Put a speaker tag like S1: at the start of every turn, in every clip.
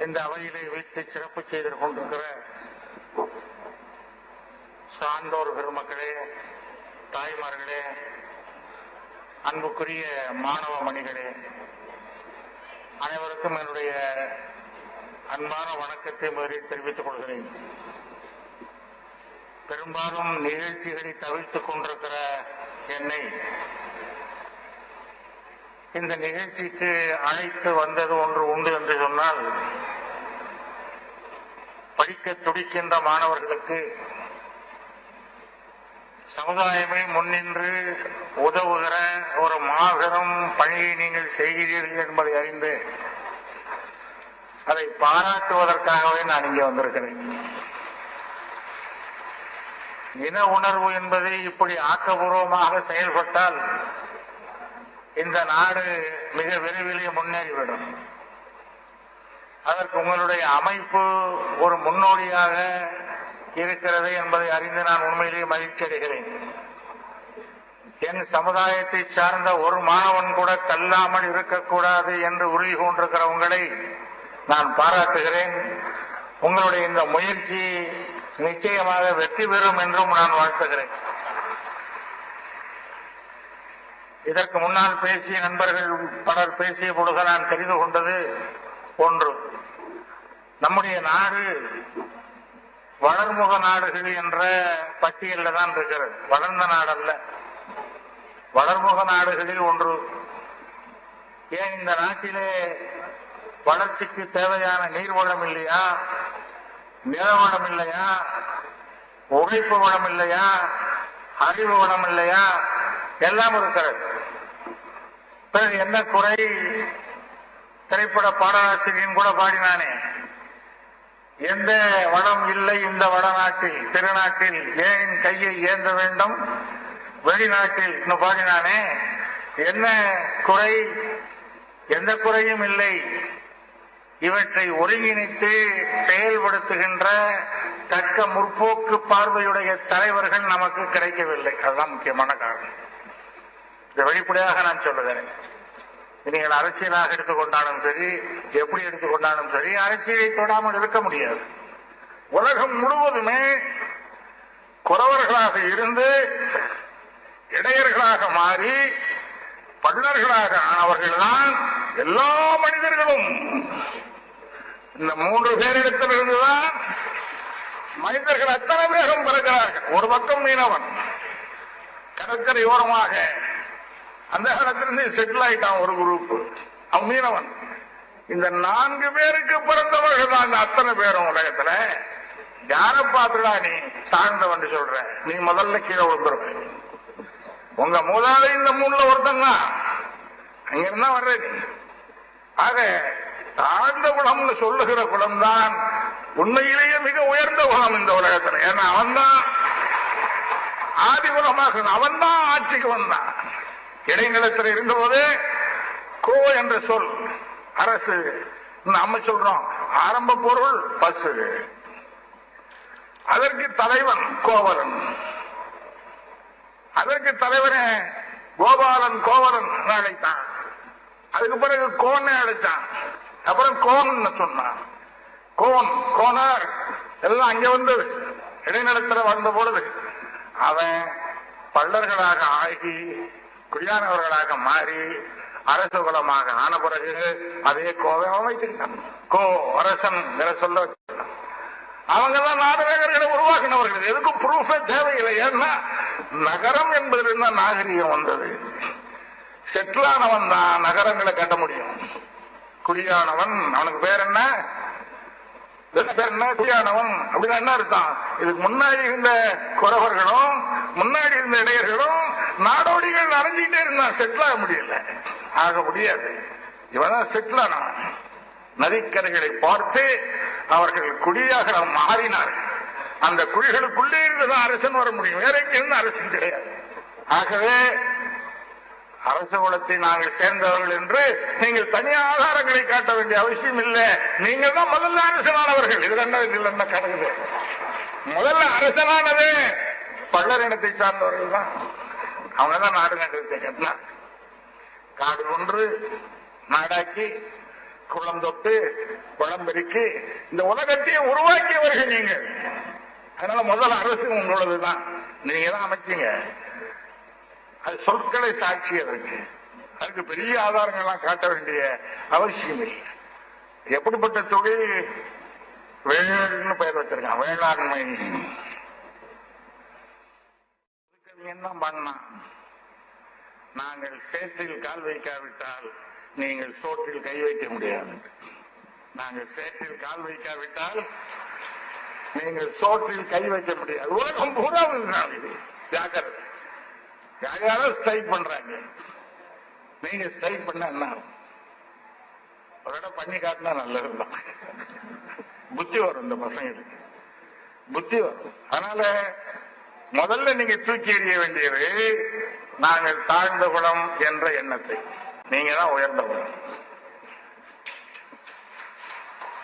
S1: இந்த அவையிலே வைத்து சிறப்பு செய்து கொண்டிருக்கிற சான்றோர் பெருமக்களே, தாய்மார்களே, அன்புக்குரிய மாணவ மணிகளே, அனைவருக்கும் என்னுடைய அன்பான வணக்கத்தை முதலில் தெரிவித்துக் கொள்கிறேன். பெரும்பாலும் நிகழ்ச்சிகளை தவிர்த்துக் கொண்டிருக்கிற என்னை இந்த நிகழ்ச்சிக்கு அழைத்து வந்தது ஒன்று உண்டு என்று சொன்னால், படிக்க துடிக்கின்ற மாணவர்களுக்கு சமுதாயமே முன்னின்று உதவுகிற ஒரு மாபெரும் பணியை நீங்கள் செய்கிறீர்கள் என்பதை அறிந்து அதை பாராட்டுவதற்காகவே நான் இங்கே வந்திருக்கிறேன். இன உணர்வு என்பது இப்படி ஆக்கப்பூர்வமாக செயல்பட்டால் இந்த நாடு மிக விரைவிலே முன்னேறிவிடும். அதற்கு உங்களுடைய அமைப்பு ஒரு முன்னோடியாக இருக்கிறது என்பதை அறிந்து நான் உண்மையிலேயே மகிழ்ச்சி அடைகிறேன். என் சமுதாயத்தை சார்ந்த ஒரு மாணவன் கூட கல்லாமல் இருக்கக்கூடாது என்று உறுதி கொண்டிருக்கிற உங்களை நான் பாராட்டுகிறேன். உங்களுடைய இந்த முயற்சி நிச்சயமாக வெற்றி பெறும் என்றும் நான் வாழ்த்துகிறேன். இதற்கு முன்னால் பேசிய நண்பர்கள் பலர் பேசிய பொழுது நான் தெரிந்து கொண்டது ஒன்று, நம்முடைய நாடு வளர்முக நாடுகள் என்ற பட்டியலில் தான் இருக்கிறது. வளர்ந்த நாடல்ல, வளர்முக நாடுகளில் ஒன்று. ஏன் இந்த நாட்டிலே வளர்ச்சிக்கு தேவையான நீர்வளம் இல்லையா, நிலவளம் இல்லையா, உழைப்பு வளம் இல்லையா, அறிவு வளம் இல்லையா? எல்லாம் இருக்கிறது. என்ன குறை? திரைப்பட பாடலாசிரியன் கூட பாடினானே, எந்த வளம் இல்லை இந்த வடநாட்டில், திருநாட்டில் ஏன் கையை ஏந்த வேண்டும் வெளிநாட்டில் பாடினானே. என்ன குறை? எந்த குறையும் இல்லை. இவற்றை ஒருங்கிணைத்து செயல்படுத்துகின்ற தக்க முற்போக்கு பார்வையுடைய தலைவர்கள் நமக்கு கிடைக்கவில்லை. அதுதான் முக்கியமான காரணம். இதை வெளிப்படையாக நான் சொல்லுகிறேன். நீங்கள் அரசியலாக எடுத்துக்கொண்டாலும் சரி, எப்படி எடுத்துக்கொண்டாலும் சரி, அரசியலை தொடாமல் இருக்க முடியாது. உலகம் முழுவதுமே குறவர்களாக இருந்து இடையர்களாக மாறி பள்ளர்களாக ஆனவர்கள் தான் எல்லா மனிதர்களும். இந்த 3 பேரிடத்திலிருந்துதான் மனிதர்கள் அத்தனை பேரும் பிறக்கிறார்கள். ஒரு பக்கம் மீனவன், கடற்கரை ஓரமாக அந்த காலத்திலிருந்து செட்டில் ஆயிட்டான் ஒரு குரூப், அவன் மீனவன். இந்த 4 பேருக்கு பிறந்தவர்கள் தான் அத்தனை பேரும் உலகத்துல. யார பாத்துடா நீ சார்ந்தவன் சொல்ற? நீ முதல்ல கீழே விழுந்துருவ. உங்க மூதாதை இந்த 3ல ஒருத்தங்க அங்கிருந்தா வர்ற நீ. ஆக தாழ்ந்த குலம்னு சொல்லுகிற குலம் தான் உண்மையிலேயே மிக உயர்ந்த குலம் இந்த உலகத்துல. ஏன்னா அவன் தான் ஆதி குலமாக, அவன் தான் ஆட்சிக்கு வந்தான். இடைநிலத்தில் இருந்தபோது கோ என்ற சொல் அரசு, நம்ம சொல்றோம் ஆரம்ப பொருள் பசு. அதற்கு தலைவன் கோவலன், அதற்கு தலைவனே கோபாலன் கோவலன் அழைத்தான். அதுக்கு பிறகு கோனை அழைச்சான். அப்புறம் கோன் சொன்னான். கோன் கோனார் எல்லாம் அங்க வந்து இடைநிலத்தில் வந்த பொழுது அவன் பள்ளர்களாக ஆகி குடியானவர்களாக மாறி அரசு குலமாக ஆன பிறகு அதே கோவை அமைத்திருக்கான். கோ அரசன் சொல்ல அவங்க தான் நாடகங்களை உருவாக்கினவர்கள். எதுக்கும் ப்ரூஃபே தேவையில்லை. ஏன்னா நகரம் என்பதிலிருந்து நாகரிகம் வந்தது. செட்டிலானவன் தான் நகரங்களை கட்ட முடியும். குடியானவன், அவனுக்கு பேர் என்ன? குடியானவன் அப்படின்னா என்ன அர்த்தம்? இதுக்கு முன்னாடி இருந்த குறவர்களும் முன்னாடி இருந்த இடையர்களும் நாடோடிகள் அரைஞ்சிக்கிட்டே இருந்தான். செட்டில் ஆக முடியல, ஆக முடியாது. இவன் செட்டில் ஆனவன். நதிக்கரைகளை பார்த்து அவர்கள் குடியாக மாறினார்கள். அந்த குழிகளுக்குள்ளே இருந்துதான் அரசன் வர முடியும். வேற எங்கிருந்து அரசன் கிடையாது. ஆகவே அரச குலத்தை நாங்கள் சேர்ந்தவர்கள் என்று நீங்கள் தனி ஆதாரங்களை காட்ட வேண்டிய அவசியம் இல்லை. நீங்கள் தான் முதல்ல அரசனானவர்கள். இது என்ன கடவுது? முதல்ல அரசனானது பள்ளர் இனத்தை சார்ந்தவர்கள் தான். அவங்கதான் நாடு நகரத்தை கட்டினார். காடு ஒன்று நாடாக்கி குளம் தொட்டு குளம் பெருக்கி இந்த உலகத்தையே உருவாக்கியவர்கள் நீங்கள். அதனால முதல் அரசு உங்களதுதான், நீங்க தான் அமைச்சீங்க. அது சொற்களை சாட்சி. அதுக்கு பெரிய ஆதாரங்கள்லாம் காட்ட வேண்டிய அவசியம் இல்லை. எப்படிப்பட்ட தொழில் வேள்னு பெயர் வச்சிருக்கான், வேளாண்மை. என்ன பண்ணா, நாங்கள் சேற்றில் கால் வைக்காவிட்டால் நீங்கள் சோற்றில் கை வைக்க முடியாது. நாங்கள் சேற்றில் கால் வைக்காவிட்டால் நீங்கள் சோற்றில் கை வைக்க முடியாது. உலகம் பூரா இது ஜாக்கிரதை. யாராவது ஸ்ட்ரைக் பண்றாங்க, நீங்க ஸ்ட்ரைக் பண்ண என்ன ஒரு இடம் பண்ணி காட்டினா நல்லதுதான். புத்தி வரும், இந்த பசங்களுக்கு புத்தி வரும். அதனால முதல்ல நீங்க தூக்கி எறிய வேண்டியது நாங்கள் தாழ்ந்த குலம் என்ற எண்ணத்தை. நீங்க தான் உயர்ந்த குலம்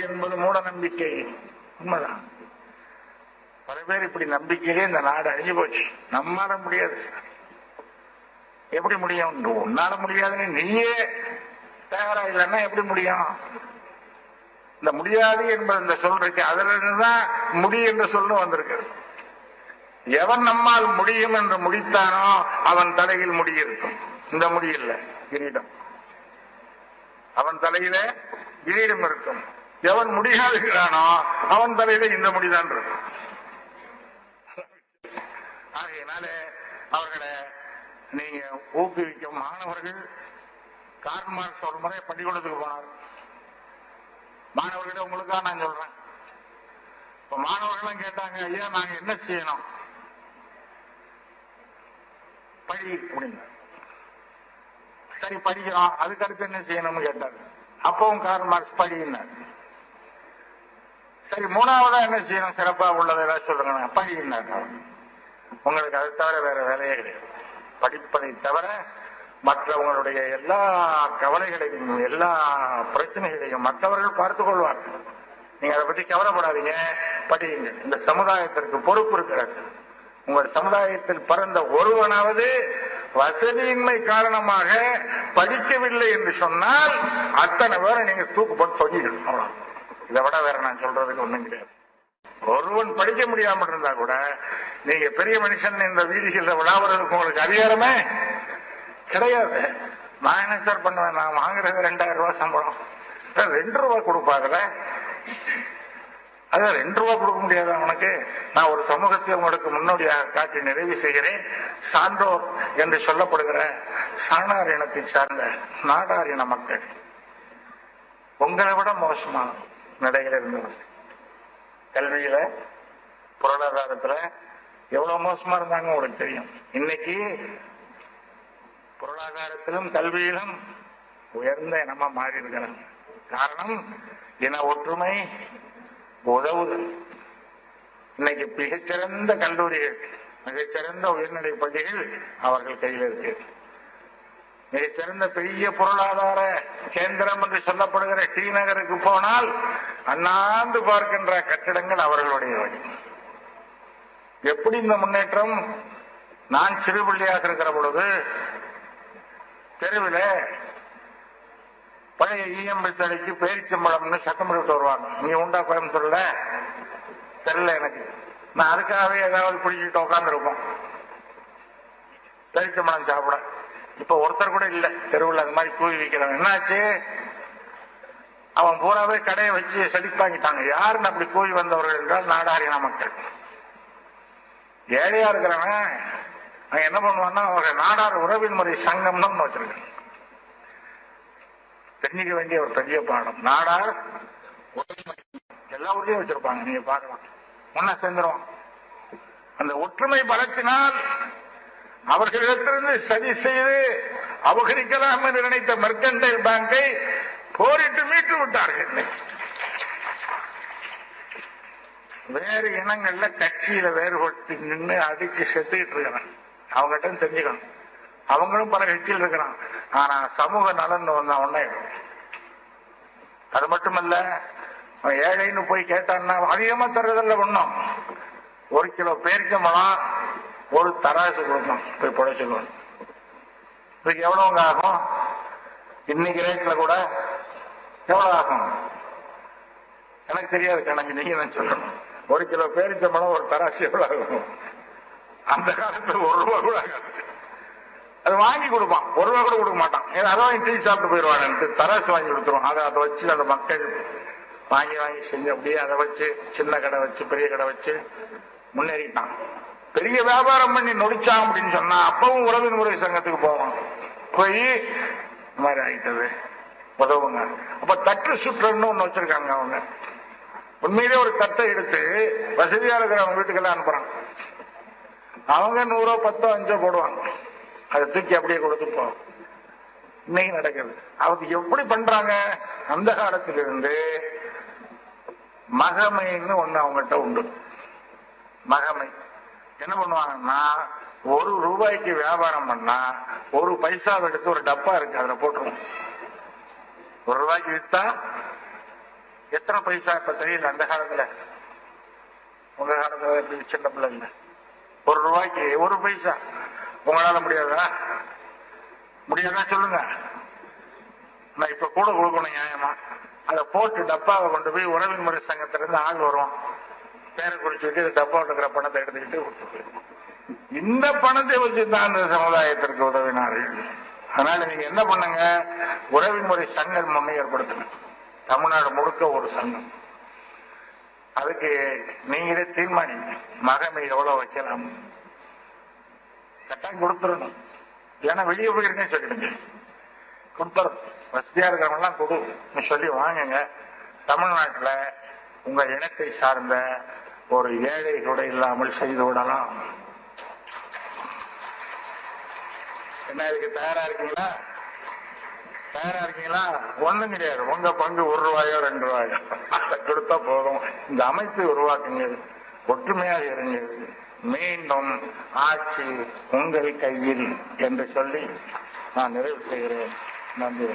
S1: என்பது மூட நம்பிக்கை. உண்மைதான். பல பேர் இப்படி நம்பிக்கையிலே இந்த நாடு அழிஞ்சு போச்சு. நம்மால முடியாது சார். எப்படி முடியும்? உன்னால முடியாதுன்னு நீயே தயாரா இல்லைன்னா எப்படி முடியும்? இந்த முடியாது என்பது இந்த சொல் இருக்கு, அதுல இருந்துதான் முடி என்ற சொல்லும் வந்திருக்கு. எவன் நம்மால் முடியும் என்று முடித்தானோ அவன் தலையில் முடி இருக்கும். இந்த முடி இல்ல, கிரீடம். அவன் தலையில கிரீடம் இருக்கும். எவன் முடியாதுகிறானோ அவன் தலையில இந்த முடிதான் இருக்கும். ஆகையினால அவர்களை நீங்க ஊக்குவிக்கும். மாணவர்கள் கார்ல் மார்க்ஸ் ஒரு முறை பள்ளிக்கூடத்துக்கு போனார். மாணவர்களிடம் உங்களுக்காக நான் சொல்றேன். இப்ப மாணவர்களும் கேட்டாங்க, ஐயா நாங்க என்ன செய்யணும்? படி அப்படிங்க. சரி படிக்கிறோம், அதுக்கு அடுத்து என்ன செய்யணும்னு கேட்டாரு. அப்பவும் கார்ல் மார்க்ஸ் படினார். சரி மூணாவதா என்ன செய்யணும்? சிறப்பா உள்ளதை ஏதாவது சொல்லுங்க. படினார். உங்களுக்கு அதை தவிர வேற வேலையே கிடையாது. படிப்பதை தவிர மற்றவங்களுடைய எல்லா கவலைகளையும் எல்லா பிரச்சனைகளையும் மற்றவர்கள் பார்த்துக் கொள்வார்கள். நீங்க அதை பத்தி கவலைப்படாதீங்க, படியுங்க. இந்த சமுதாயத்திற்கு பொறுப்பு இருக்கிறது. உங்கள் சமுதாயத்தில் பிறந்த ஒருவனாவது வசதியின்மை காரணமாக படிக்கவில்லை என்று சொன்னால் அத்தனை பேரை நீங்க தூக்கு போட்டு தொங்கிக்கணும். இதை விட வேற நான் சொல்றதுக்கு ஒண்ணும் கிடையாது. ஒருவன் படிக்க முடியாமல் இருந்தா கூட நீங்க பெரிய மனுஷன் இந்த வீதிகளில் விழாவுறதுக்கு உங்களுக்கு அதிகாரமே கிடையாது. நான் என்ன சார் பண்ணுவேன்? நான் வாங்குறது 2000 ரூபாய் சம்பளம், 2 ரூபாய் கொடுப்பாங்கல்ல. அதான் 2 ரூபாய் கொடுக்க முடியாது அவனுக்கு. நான் ஒரு சமூகத்தை உங்களுக்கு முன்னோடியாக காட்டி நிறைவு செய்கிறேன். சான்றோர் என்று சொல்லப்படுகிற சாணார் இனத்தை சார்ந்த நாடார் இன மக்கள் உங்களை விட மோசமான நிலையில இருந்தவர்கள். கல்வியில பொருளாதாரத்துல எவ்வளவு மோசமா இருந்தாங்க உங்களுக்கு தெரியும். இன்னைக்கு பொருளாதாரத்திலும் கல்வியிலும் உயர்ந்த இனமா மாறி இருக்கிறாங்க. காரணம் இன ஒற்றுமை, உதவுதல். இன்னைக்கு மிகச்சிறந்த கல்லூரிகள், மிகச்சிறந்த உயர்நிலை பள்ளிகள் அவர்கள் கையில் இருக்கு. மிகச்சிறந்த பெரிய பொருளாதார கேந்திரம் என்று சொல்லப்படுகிற டி நகருக்கு போனால் அண்ணாந்து பார்க்கின்ற கட்டிடங்கள் அவர்களுடைய வழி. எப்படி இந்த முன்னேற்றம்? நான் சிறுபிள்ளையாக இருக்கிற பொழுது தெருவில் பழைய இஎம்பி தடைக்கு பேரிச்சம்பழம்னு சட்டம் போட்டு வருவாங்க. நீ உண்டா கோயம்புத்தூர்ல? தெரியல எனக்கு. நான் அதுக்காகவே ஏதாவது பிடிச்சிட்டு உட்காந்துருப்போம் பேரிச்சம்பழம் சாப்பிட. இப்ப ஒருத்தர் கூட இல்ல தெருவில் அது மாதிரி கூவி வைக்கிறாங்க. என்னாச்சு? அவன் பூராவே கடையை வச்சு செழிப்பாங்கிட்டாங்க. யாருன்னு அப்படி கூவி வந்தவர்கள் என்றால் நாடாரின மக்கள். ஏழையா இருக்கிறவன் அவன் என்ன பண்ணுவான்னா அவங்க நாடார் உறவின் முறை சங்கம்னு வச்சிருக்காங்க. தெரிஞ்சுக்க வேண்டிய ஒரு பெரிய பாடம். நாடார் எல்லா ஊர்லயும் வச்சிருப்பாங்க, நீங்க பார்க்கலாம். ஒன்னா சேர்ந்துருவான். அந்த ஒற்றுமை பலத்தினால் அவர்களிடத்திலிருந்து சதி செய்து அபகரிக்கலாம் என்று நினைத்த மெர்கன்டைல் பேங்கை போரிட்டு மீட்டு விட்டார்கள். வேறு இனங்கள்ல கட்சியில வேறுபட்டு நின்று அடிச்சு செத்துக்கிட்டு இருக்கிறான். அவங்ககிட்ட தெரிஞ்சுக்கணும். அவங்களும் பல கட்சியில் இருக்கிறான். ஆனா சமூக நலன் ஒன்னே. அது மட்டுமல்ல, ஏழைன்னு போய் கேட்டான்னா அதிகமா தர்றதில்ல. ஒண்ணும் 1 கிலோ பேரிச்சம்பழம் 1 தராசு கொடுக்கணும், போய் புடைச்சுக்கணும். இதுக்கு எவ்வளவுங்க ஆகும்? இன்னைக்கு ரேட்ல கூட எவ்வளவு ஆகும் எனக்கு தெரியாது கணக்கு, நீங்க தான் சொல்லணும். 1 கிலோ பேரிச்சம்பழம் ஒரு தராசு எவ்வளவு ஆகும்? அந்த காலத்துல 1 ரூபா கூட ஆகாது. அது வாங்கி கொடுப்பான், 1 ரூபா கூட கொடுக்க மாட்டான். அதான் டீ சாப்பிட்டு போயிடுவாங்க, தராசு வாங்கி கொடுத்துருவோம். அதை வச்சு அந்த மக்கள் வாங்கி செஞ்சு அப்படியே அதை வச்சு சின்ன கடை வச்சு பெரிய கடை வச்சு முன்னேறிட்டான். பெரிய வியாபாரம் பண்ணி நொடிச்சான் அப்படின்னு சொன்னா அப்பவும் உறவின் முறை சங்கத்துக்கு போவான். போய் இந்த மாதிரி ஆகிட்டது உதவுங்க. அப்ப தட்டு சுற்றுன்னு ஒண்ணு வச்சிருக்காங்க அவங்க. உண்மையிலே ஒரு தட்டை எடுத்து வசதியா இருக்கிறவங்க வீட்டுக்கெல்லாம் அனுப்புறான். அவங்க 100 10 5 போடுவாங்க. அதை தூக்கி அப்படியே கொடுத்து போ. இன்னைக்கு நடக்குது. அவங்க எப்படி பண்றாங்க? அந்த காலத்திலிருந்து மகமைன்னு ஒண்ணு அவங்ககிட்ட உண்டு. மகமை என்ன பண்ணுவாங்கன்னா, 1 ரூபாய்க்கு வியாபாரம் பண்ணா 1 பைசாவை எடுத்து ஒரு டப்பா இருக்கு, அதுல போட்டுருவோம். 1 ரூபாய்க்கு வித்தா எத்தனை பைசா இப்ப தெரியல. அந்த காலத்துல உங்க காலத்துல சின்ன பிள்ளை இல்ல, 1 ரூபாய்க்கு 1 பைசா. உங்களால முடியாதா? முடியாதா சொல்லுங்க. நான் இப்ப கூட கொடுக்கணும் நியாயமா. அதை போட்டு டப்பாவை கொண்டு போய் உறவின் முறை சங்கத்திலிருந்து ஆள் வருவோம், பேரை குறிச்சுட்டு டப்பா இருக்கிற பணத்தை எடுத்துக்கிட்டு விட்டு போயிருவோம். இந்த பணத்தை வச்சுதான் அந்த சமுதாயத்திற்கு உதவினார்கள். அதனால நீங்க என்ன பண்ணுங்க, உறவின் முறை சங்கம் ஒண்ணு ஏற்படுத்துங்க. தமிழ்நாடு முழுக்க ஒரு சங்கம். அதுக்கு நீங்களே தீர்மானிங்க, மகமை எவ்வளவு வைக்கலாம். கட்டாயம் கொடுத்துடணும். ஏன்னா வெளியே போயிருக்கேன்னு சொல்லிடுங்க, கொடுத்துரும். வசதியா இருக்கிறவங்க எல்லாம் கொடு சொல்லி வாங்குங்க. தமிழ்நாட்டில் உங்க இனத்தை சார்ந்த ஒரு ஏழை கூட இல்லாமல் செய்து விடலாம். என்ன, இதுக்கு தயாரா இருக்கீங்களா? தயாரா இருக்கீங்களா? ஒண்ணும் கிடையாது. உங்க பங்கு 1 ரூபாயோ 2 ரூபாயோ அதை கொடுத்தா போதும். இந்த அமைப்பை உருவாக்குங்கள், ஒற்றுமையாக இருங்கள். மீண்டும் ஆட்சி உங்கள் கையில் என்று சொல்லி நான் நிறைவு செய்கிறேன். நன்றி.